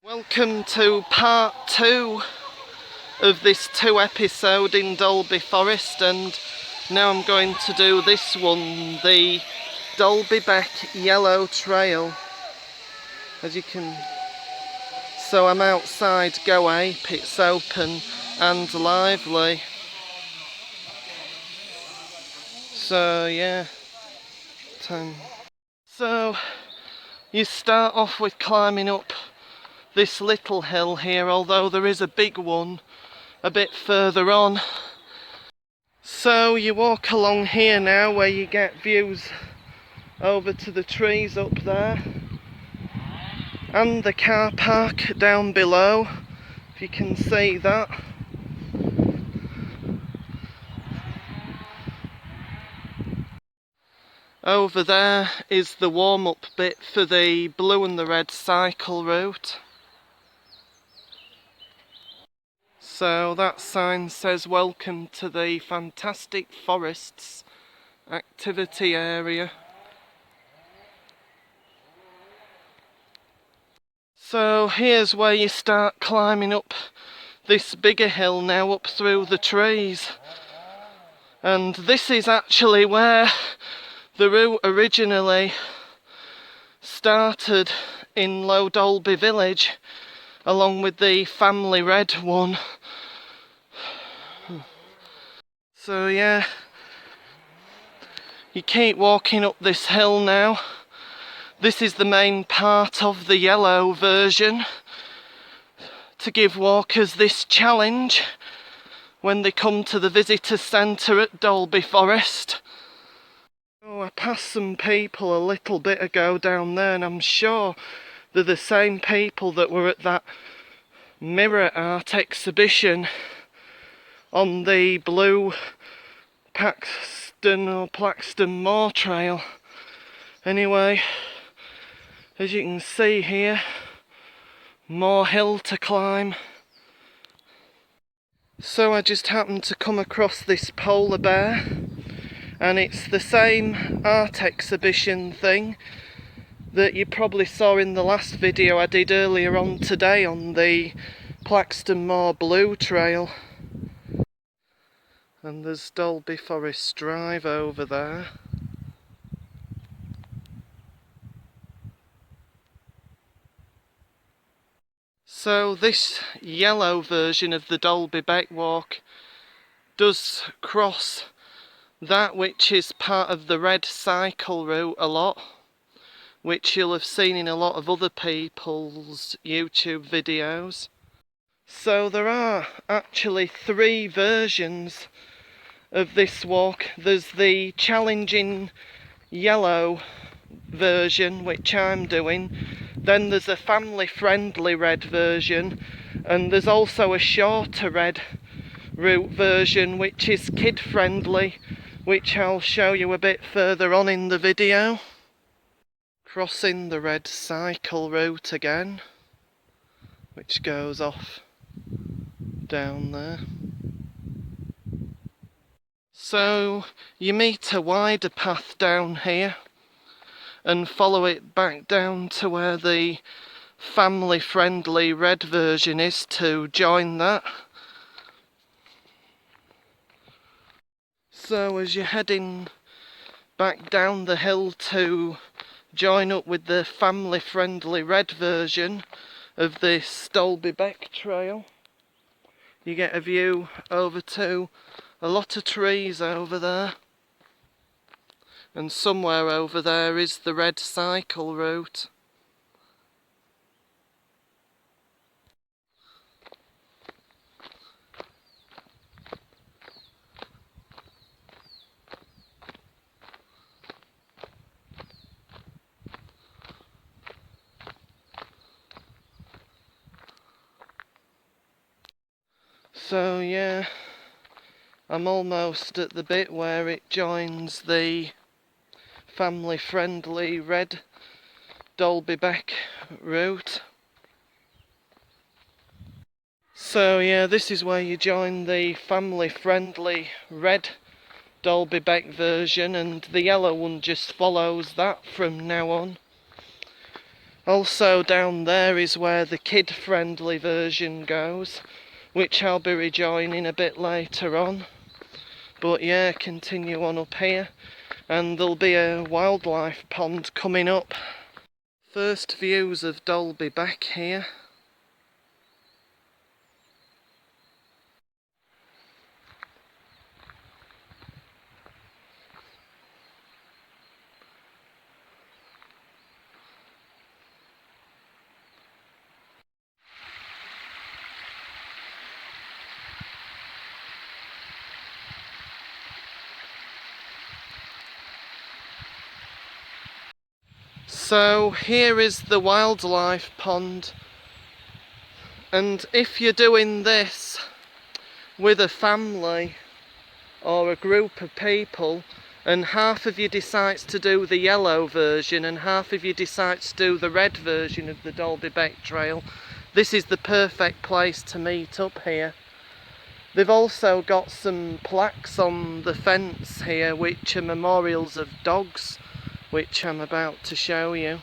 Welcome to part 2 of this 2 episode in Dalby Forest, and now I'm going to do this one, the Dalby Beck Yellow Trail. As you can, so I'm outside Go Ape, it's open and lively. So yeah, time. So you start off with climbing up this little hill here, although there is a big one a bit further on. So you walk along here now where you get views over to the trees up there and the car park down below, if you can see that. Over there is the warm-up bit for the blue and the red cycle route. So that sign says welcome to the Fantastic Forests activity area. So here's where you start climbing up this bigger hill now, up through the trees. And this is actually where the route originally started in Low Dalby village, along with the family red one. So yeah, you keep walking up this hill now. This is the main part of the yellow version, to give walkers this challenge when they come to the visitor centre at Dalby Forest. Oh, I passed some people a little bit ago down there, and I'm sure they're the same people that were at that mirror art exhibition on the blue Plaxton Moor Trail. Anyway, as you can see here, more hill to climb. So I just happened to come across this polar bear, and it's the same art exhibition thing that you probably saw in the last video I did earlier on today on the Plaxton Moor Blue Trail. And there's Dalby Forest Drive over there. So this yellow version of the Dalby Beck Walk does cross that which is part of the red cycle route a lot, which you'll have seen in a lot of other people's YouTube videos. So there are actually 3 versions of this walk. There's the challenging yellow version, which I'm doing, then there's a family friendly red version, and there's also a shorter red route version which is kid friendly, which I'll show you a bit further on in the video. Crossing the red cycle route again, which goes off down there. So you meet a wider path down here and follow it back down to where the family friendly red version is to join that. So as you're heading back down the hill to join up with the family friendly red version of this Dalby Beck Trail, you get a view over to a lot of trees over there, and somewhere over there is the red cycle route. So yeah, I'm almost at the bit where it joins the family friendly red Dalby Beck route. So yeah, this is where you join the family friendly red Dalby Beck version, and the yellow one just follows that from now on. Also down there is where the kid-friendly version goes, which I'll be rejoining a bit later on. But yeah, continue on up here, and there'll be a wildlife pond coming up. First views of Dalby Beck here. So here is the wildlife pond, and if you're doing this with a family or a group of people, and half of you decides to do the yellow version and half of you decides to do the red version of the Dalby Beck Trail, this is the perfect place to meet up here. They've also got some plaques on the fence here which are memorials of dogs, which I'm about to show you.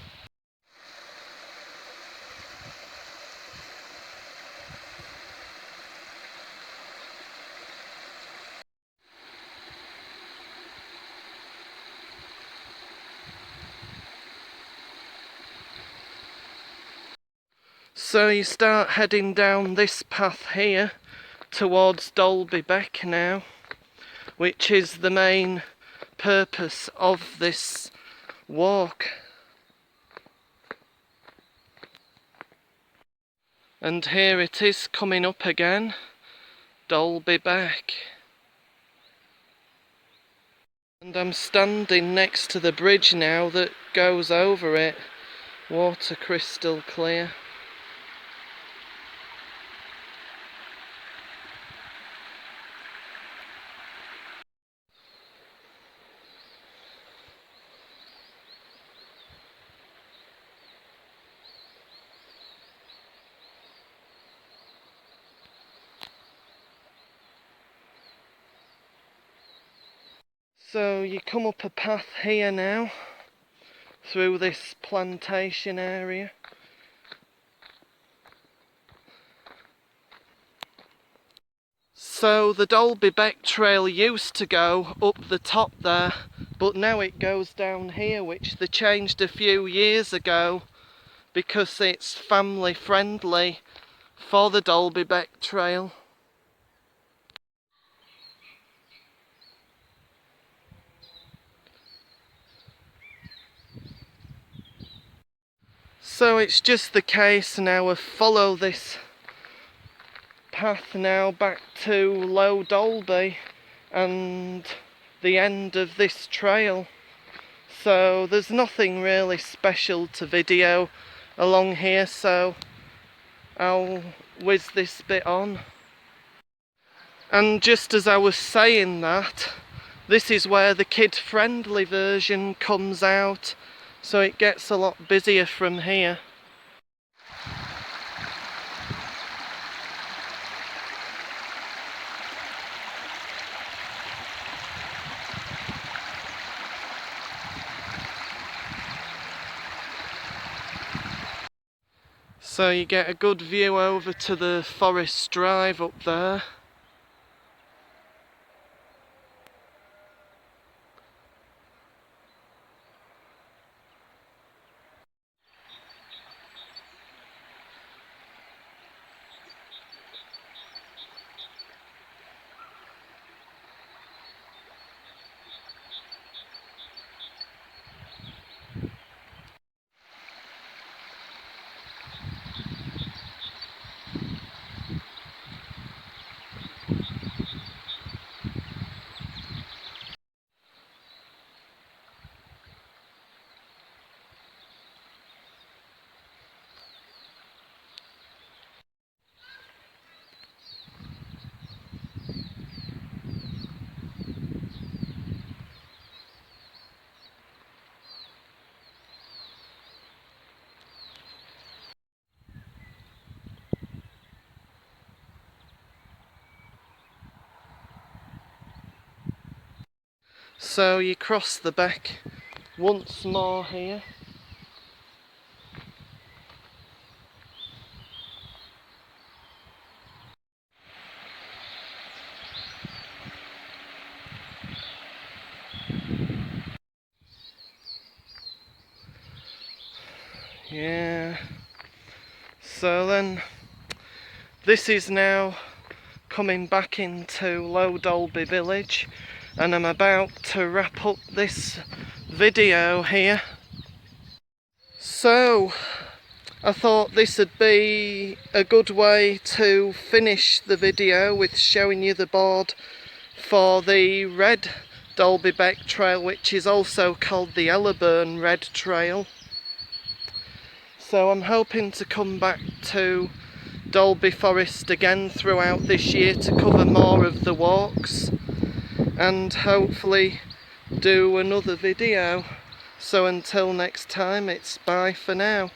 So you start heading down this path here towards Dalby Beck now, which is the main purpose of this walk. And here it is coming up again, Dalby Beck. And I'm standing next to the bridge now that goes over it, water crystal clear. So you come up a path here now, through this plantation area. So the Dalby Beck Trail used to go up the top there, but now it goes down here, which they changed a few years ago because it's family friendly for the Dalby Beck Trail. So it's just the case now of follow this path now back to Low Dalby and the end of this trail. So there's nothing really special to video along here, so I'll whiz this bit on. And just as I was saying that, this is where the kid-friendly version comes out, so it gets a lot busier from here. So you get a good view over to the Forest Drive up there. So you cross the Beck once more here. Yeah. So then, this is now coming back into Low Dalby village, and I'm about to wrap up this video here. So I thought this would be a good way to finish the video with showing you the board for the Red Dalby Beck Trail, which is also called the Ellerburn Red Trail. So I'm hoping to come back to Dalby Forest again throughout this year to cover more of the walks and hopefully do another video. So until next time, it's bye for now.